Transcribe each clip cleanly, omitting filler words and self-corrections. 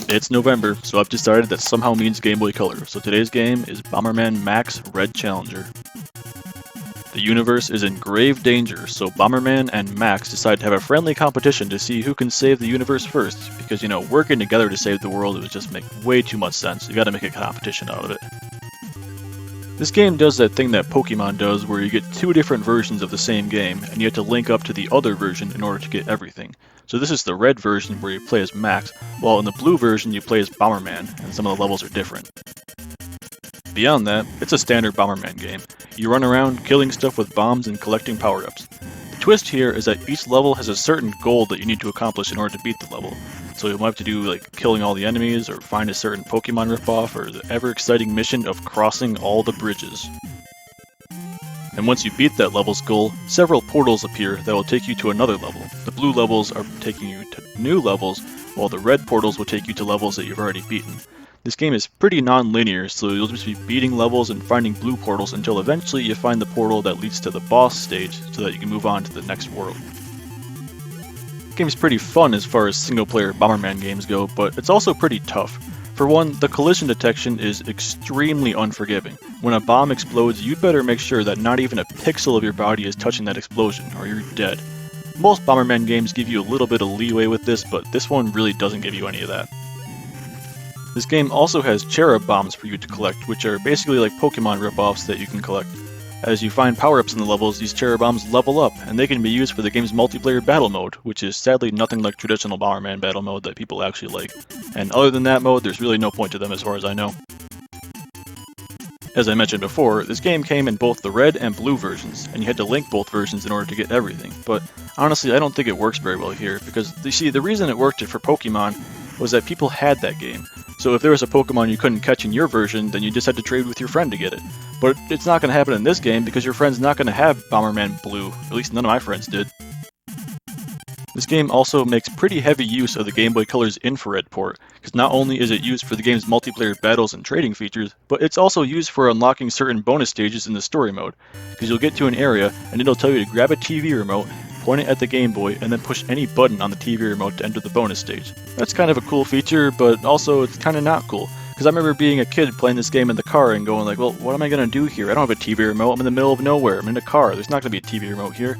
It's November, so I've decided that somehow means Game Boy Color, so today's game is Bomberman Max Red Challenger. The universe is in grave danger, so Bomberman and Max decide to have a friendly competition to see who can save the universe first, because working together to save the world would just make way too much sense. You gotta make a competition out of it. This game does that thing that Pokemon does where you get two different versions of the same game, and you have to link up to the other version in order to get everything. So this is the red version where you play as Max, while in the blue version you play as Bomberman, and some of the levels are different. Beyond that, it's a standard Bomberman game. You run around killing stuff with bombs and collecting power-ups. The twist here is that each level has a certain goal that you need to accomplish in order to beat the level. So you might have to do like killing all the enemies, or find a certain Pokemon ripoff, or the ever-exciting mission of crossing all the bridges. And once you beat that level's goal, several portals appear that will take you to another level. The blue levels are taking you to new levels, while the red portals will take you to levels that you've already beaten. This game is pretty non-linear, so you'll just be beating levels and finding blue portals until eventually you find the portal that leads to the boss stage so that you can move on to the next world. The game is pretty fun as far as single-player Bomberman games go, but it's also pretty tough. For one, the collision detection is extremely unforgiving. When a bomb explodes, you'd better make sure that not even a pixel of your body is touching that explosion, or you're dead. Most Bomberman games give you a little bit of leeway with this, but this one really doesn't give you any of that. This game also has cherub bombs for you to collect, which are basically like Pokemon ripoffs that you can collect. As you find power-ups in the levels, these cherub bombs level up, and they can be used for the game's multiplayer battle mode, which is sadly nothing like traditional Bomberman battle mode that people actually like. And other than that mode, there's really no point to them as far as I know. As I mentioned before, this game came in both the red and blue versions, and you had to link both versions in order to get everything. But honestly, I don't think it works very well here, because you see, the reason it worked for Pokemon was that people had that game. So if there was a Pokemon you couldn't catch in your version, then you just had to trade with your friend to get it. But it's not going to happen in this game because your friend's not going to have Bomberman Blue. At least none of my friends did. This game also makes pretty heavy use of the Game Boy Color's infrared port, because not only is it used for the game's multiplayer battles and trading features, but it's also used for unlocking certain bonus stages in the story mode. Because you'll get to an area, and it'll tell you to grab a TV remote, point it at the Game Boy, and then push any button on the TV remote to enter the bonus stage. That's kind of a cool feature, but also it's kind of not cool. Because I remember being a kid playing this game in the car and going like, well, what am I going to do here? I don't have a TV remote, I'm in the middle of nowhere, I'm in a car, there's not going to be a TV remote here.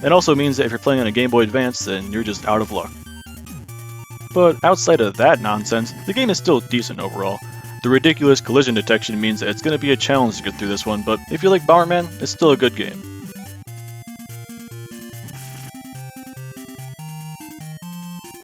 That also means that if you're playing on a Game Boy Advance, then you're just out of luck. But outside of that nonsense, the game is still decent overall. The ridiculous collision detection means that it's going to be a challenge to get through this one, but if you like Bomberman, it's still a good game.